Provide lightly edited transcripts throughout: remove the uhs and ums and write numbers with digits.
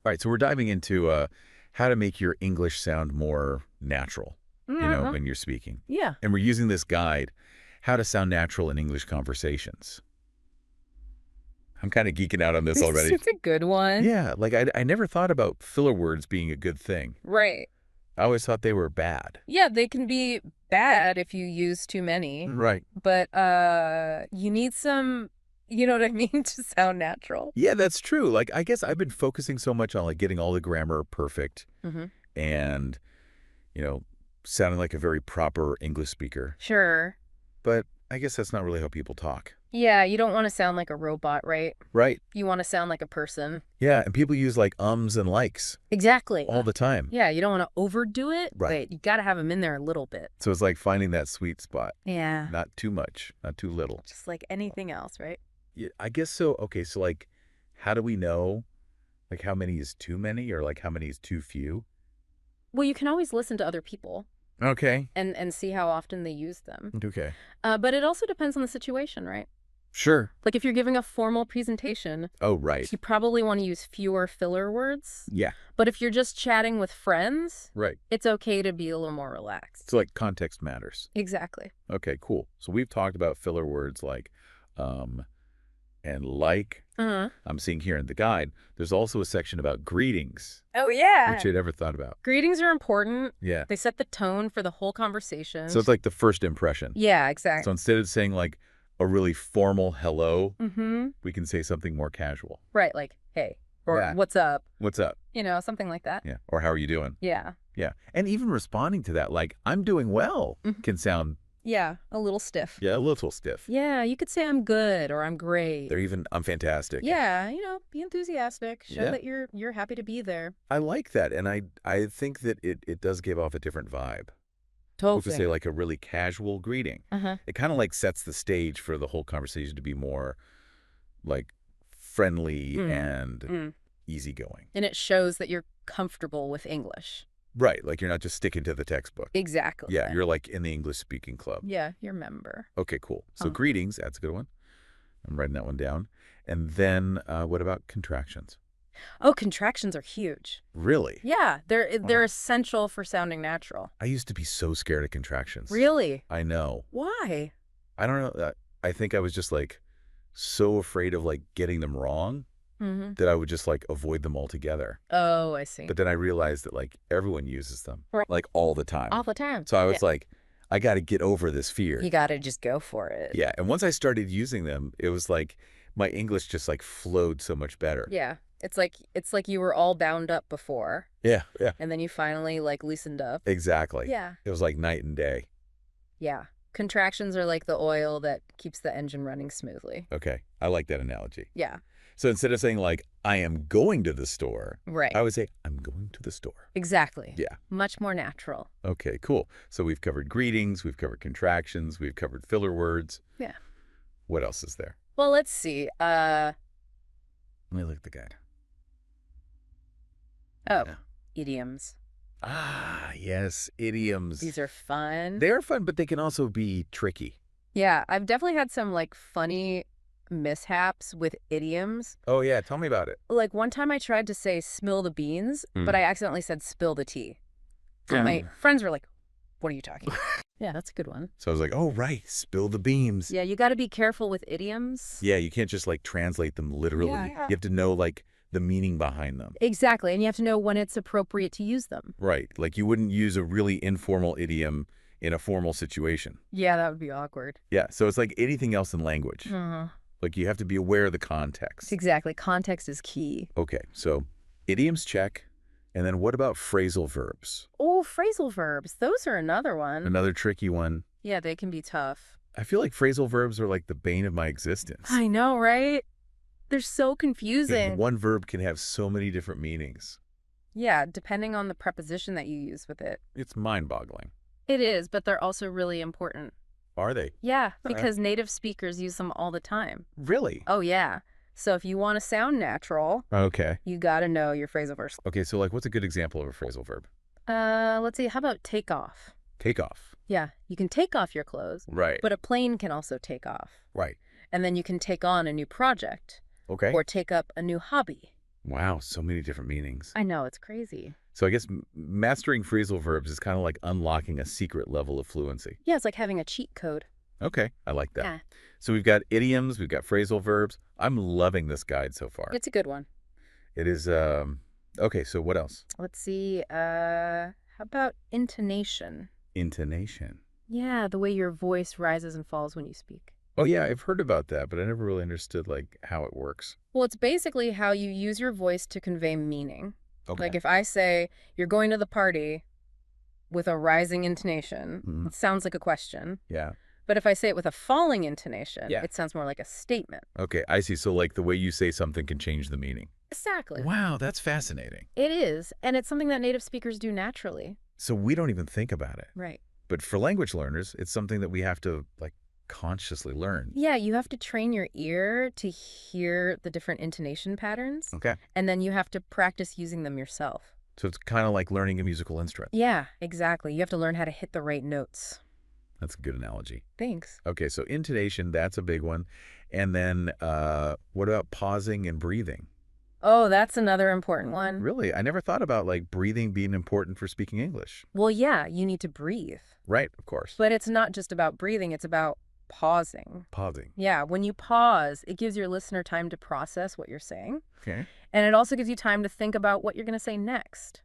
All right, so we're diving into how to make your English sound more natural, Uh-huh. when you're speaking. Yeah. And we're using this guide, How to Sound Natural in English Conversations. I'm kind of geeking out on this already. It's a good one. Yeah, like I never thought about filler words being a good thing. Right. I always thought they were bad. Yeah, they can be bad if you use too many, Right. but you need some, you know what I mean, to sound natural. Yeah, that's true. Like, I guess I've been focusing so much on like getting all the grammar perfect Mm-hmm. and, you know, sounding like a very proper English speaker. Sure. But I guess that's not really how people talk. Yeah, you don't want to sound like a robot, right? Right. You want to sound like a person. Yeah, and people use like ums and likes Exactly. all the time. Yeah, you don't want to overdo it, Right. but you got to have them in there a little bit. So it's like finding that sweet spot. Yeah. Not too much, not too little. Just like anything else, right? Yeah, I guess so. Okay, so like, how do we know, like, how many is too many or like how many is too few? Well, you can always listen to other people Okay. and see how often they use them. Okay. But it also depends on the situation, right? Sure. Like if you're giving a formal presentation, Oh, right. you probably want to use fewer filler words. Yeah. But if you're just chatting with friends, Right. it's okay to be a little more relaxed. So like context matters. Exactly. Okay, cool. So we've talked about filler words like and like. Uh-huh. I'm seeing here in the guide, there's also a section about greetings, Oh, yeah. which I'd ever thought about. Greetings are important. Yeah. They set the tone for the whole conversation. So it's like the first impression. Yeah, So exactly. instead of saying like a really formal hello, Mm-hmm. we can say something more casual. Right, like, hey, or Yeah. what's up? What's up? You know, something like that. Yeah. Or how are you doing? Yeah. Yeah. And even responding to that, like, I'm doing well, Mhm. can sound, Yeah, a little stiff. yeah, a little stiff. Yeah, you could say I'm good or I'm great. They're even, I'm fantastic. Yeah, be enthusiastic. Show Yeah. that you're happy to be there. I like that. And I think that it does give off a different vibe. Totally. We'll just say like a really casual greeting. Uh-huh. It kind of like sets the stage for the whole conversation to be more like friendly and easygoing. And it shows that you're comfortable with English. Right. Like you're not just sticking to the textbook. Exactly. Yeah. You're like in the English speaking club. Yeah, you're a member. Okay, cool. So Uh-huh. greetings, that's a good one. I'm writing that one down. And then what about contractions? Oh, contractions are huge. Really? Yeah, they're Wow. essential for sounding natural. I used to be so scared of contractions. Really? I know. Why? I don't know. I think I was just like so afraid of like getting them wrong Mm-hmm. that I would just like avoid them altogether. Oh, I see. But then I realized that like everyone uses them Right. like all the time. All the time. So I was like, I got to get over this fear. You got to just go for it. Yeah. And once I started using them, it was like my English just like flowed so much better. Yeah. It's like you were all bound up before, Yeah. Yeah. and then you finally like loosened up. Exactly. Yeah. It was like night and day. Yeah. Contractions are like the oil that keeps the engine running smoothly. Okay. I like that analogy. Yeah. So instead of saying like, I am going to the store, Right. I would say, I'm going to the store. Exactly. Yeah. Much more natural. Okay, cool. So we've covered greetings, we've covered contractions, we've covered filler words. Yeah. What else is there? Well, let's see. Let me look at the guide. Oh, Yeah. idioms. Ah, yes, idioms. These are fun. They're fun, but they can also be tricky. Yeah, I've definitely had some like funny mishaps with idioms. Oh, yeah. Tell me about it. Like one time I tried to say spill the beans, but I accidentally said spill the tea. And my friends were like, what are you talking about? Yeah, that's a good one. So I was like, oh, right. Spill the beans. Yeah, you got to be careful with idioms. Yeah, you can't just like translate them literally. Yeah. You have to know like the meaning behind them. Exactly. And you have to know when it's appropriate to use them. Right. Like you wouldn't use a really informal idiom in a formal situation. Yeah, that would be awkward. Yeah. So it's like anything else in language. Uh-huh. Like you have to be aware of the context. Exactly. Context is key. Okay. So idioms check. And then what about phrasal verbs? Oh, phrasal verbs. Those are another one. Another tricky one. Yeah, they can be tough. I feel like phrasal verbs are like the bane of my existence. I know, right? They're so Because confusing. one verb can have so many different meanings. Yeah, depending on the preposition that you use with it. It's mind-boggling. It is, but they're also really important. Are they? Yeah, because native speakers use them all the time. Really? Oh, yeah. So if you want to sound natural, Okay. you got to know your phrasal verbs. Okay, so like what's a good example of a phrasal verb? Let's see. How about take off? Take off. Yeah, you can take off your clothes, Right. but a plane can also take off. Right. And then you can take on a new project Okay. or take up a new hobby. Wow, so many different meanings. I know, it's crazy. So I guess mastering phrasal verbs is kind of like unlocking a secret level of fluency. Yeah, it's like having a cheat code. Okay, I like that. Yeah, So we've got idioms, we've got phrasal verbs. I'm loving this guide so far. it's a good one. It is, okay, so what else? Let's see, how about intonation? Intonation. Yeah, the way your voice rises and falls when you speak. Oh yeah, I've heard about that, but I never really understood like how it works. Well, it's basically how you use your voice to convey meaning. Okay. Like if I say, you're going to the party with a rising intonation, it sounds like a question. Yeah. But if I say it with a falling intonation, Yeah. it sounds more like a statement. Okay, I see. So like the way you say something can change the meaning. Exactly. Wow, that's fascinating. It is, and it's something that native speakers do naturally. So we don't even think about it. Right. But for language learners, it's something that we have to like consciously learn. Yeah, you have to train your ear to hear the different intonation patterns. Okay. And then you have to practice using them yourself. So it's kind of like learning a musical instrument. Yeah, exactly. You have to learn how to hit the right notes. That's a good analogy. Thanks. Okay, so intonation, that's a big one. And then what about pausing and breathing? Oh, that's another important one. Really? I never thought about like breathing being important for speaking English. Well, yeah, you need to breathe. Right, of course. But it's not just about breathing, it's about pausing. Pausing. Yeah, when you pause, it gives your listener time to process what you're saying. Okay. And it also gives you time to think about what you're going to say next.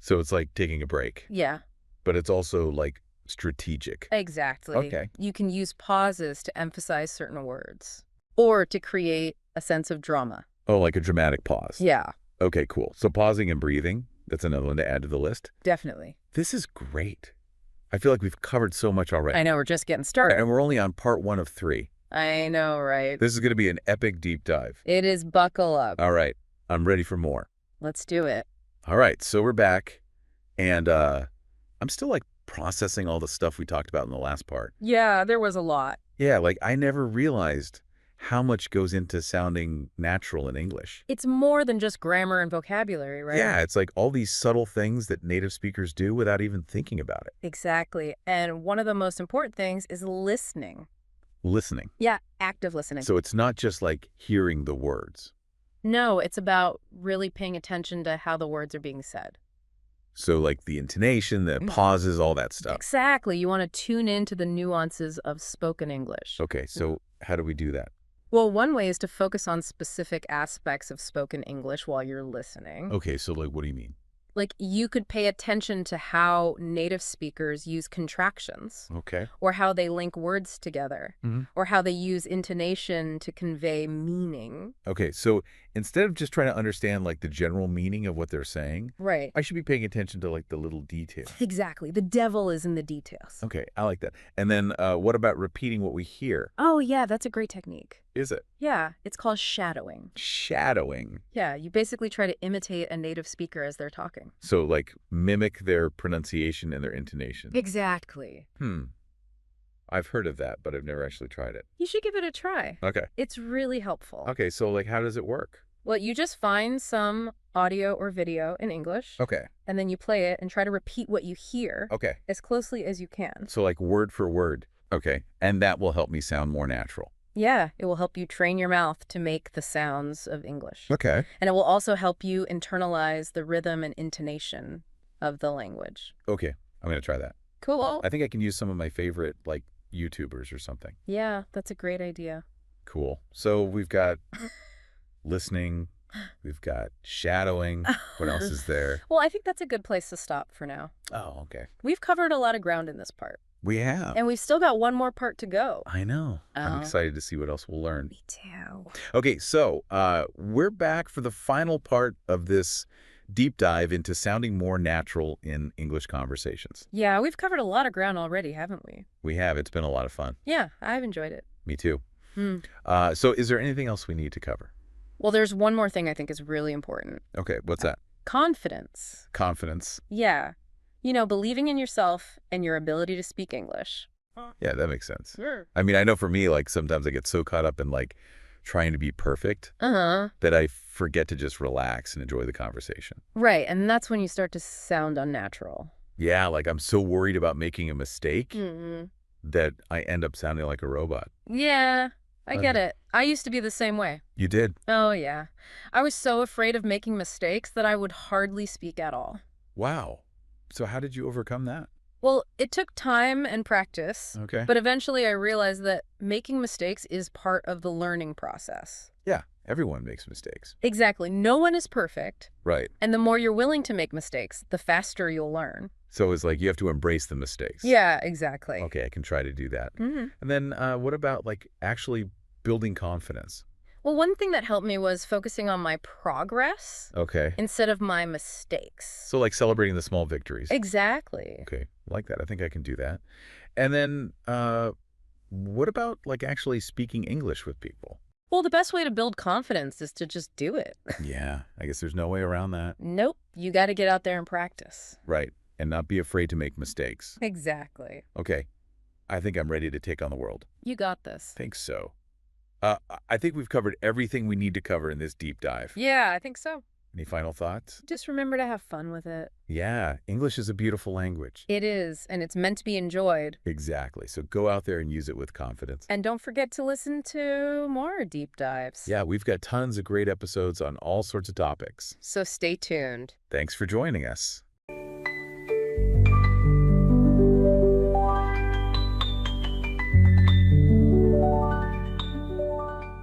So it's like taking a break, Yeah, but it's also like strategic. exactly. Okay. You can use pauses to emphasize certain words or to create a sense of drama. Oh, like a dramatic pause. Yeah, Okay, cool. So pausing and breathing, that's another one to add to the list. definitely. This is great. I feel like we've covered so much already. I know, we're just getting started. And we're only on part 1 of 3. I know, right? This is going to be an epic deep dive. It is buckle up. All right. I'm ready for more. Let's do it. All right. So we're back. And I'm still like processing all the stuff we talked about in the last part. Yeah, there was a lot. Yeah, like I never realized how much goes into sounding natural in English. It's more than just grammar and vocabulary, right? Yeah, it's like all these subtle things that native speakers do without even thinking about it. Exactly. And one of the most important things is listening. Listening. Yeah, active listening. So it's not just like hearing the words. No, it's about really paying attention to how the words are being said. So like the intonation, the pauses, all that stuff. Exactly. You want to tune into the nuances of spoken English. Okay, so how do we do that? Well, one way is to focus on specific aspects of spoken English while you're listening. Okay, so like what do you mean? Like you could pay attention to how native speakers use contractions, Okay. or how they link words together, Mhm. or how they use intonation to convey meaning. Okay, so instead of just trying to understand like the general meaning of what they're saying, Right. I should be paying attention to like the little details. Exactly. The devil is in the details. Okay, I like that. And then what about repeating what we hear? Oh, yeah, that's a great technique. Is it? Yeah, it's called shadowing. Shadowing. Yeah, you basically try to imitate a native speaker as they're talking. So like mimic their pronunciation and their intonation. Exactly. I've heard of that, but I've never actually tried it. You should give it a try. Okay. It's really helpful. Okay, so like how does it work? Well, you just find some audio or video in English, Okay. and then you play it and try to repeat what you hear Okay. as closely as you can. So like word for word. Okay. And that will help me sound more natural. Yeah, it will help you train your mouth to make the sounds of English. Okay. And it will also help you internalize the rhythm and intonation of the language. Okay. I'm going to try that. Cool. I think I can use some of my favorite like YouTubers or something. Yeah, that's a great idea. Cool. So we've got listening. We've got shadowing. What else is there? Well, I think that's a good place to stop for now. Oh, okay. We've covered a lot of ground in this part. We have. And we've still got one more part to go. I know. I'm Oh. excited to see what else we'll learn. Me too. Okay, so we're back for the final part of this deep dive into sounding more natural in English conversations. Yeah, we've covered a lot of ground already, haven't we? We have. It's been a lot of fun. Yeah, I've enjoyed it. Me too. Hmm. So is there anything else we need to cover? Well, there's one more thing I think is really important. Okay, what's that? Confidence. Confidence. Yeah. You know, believing in yourself and your ability to speak English. Yeah, that makes sense. Sure. I mean, I know for me, like sometimes I get so caught up in like trying to be perfect Uh-huh. that I forget to just relax and enjoy the conversation. Right, and that's when you start to sound unnatural. Yeah, like I'm so worried about making a mistake Mm-hmm. that I end up sounding like a robot. Yeah, I get it. I used to be the same way. You did? Oh, yeah. I was so afraid of making mistakes that I would hardly speak at all. Wow. So how did you overcome that? Well, it took time and practice, Okay. but eventually I realized that making mistakes is part of the learning process. Yeah, everyone makes mistakes. Exactly. No one is perfect. Right. And the more you're willing to make mistakes, the faster you'll learn. So it's like you have to embrace the mistakes. Yeah, exactly. Okay, I can try to do that. hmm And then what about like actually building confidence? Well, one thing that helped me was focusing on my progress Okay. instead of my mistakes. So like celebrating the small victories. Exactly. Okay, like that. I think I can do that. And then what about like actually speaking English with people? Well, the best way to build confidence is to just do it. Yeah, I guess there's no way around that. Nope. You got to get out there and practice. Right. And not be afraid to make mistakes. Exactly. Okay, I think I'm ready to take on the world. You got this. Think so. Uh, I think we've covered everything we need to cover in this deep dive. Yeah, I think so. Any final thoughts? Just remember to have fun with it. Yeah, English is a beautiful language. It is, and it's meant to be enjoyed. Exactly. So go out there and use it with confidence. And don't forget to listen to more deep dives. Yeah, we've got tons of great episodes on all sorts of topics. So stay tuned. Thanks for joining us.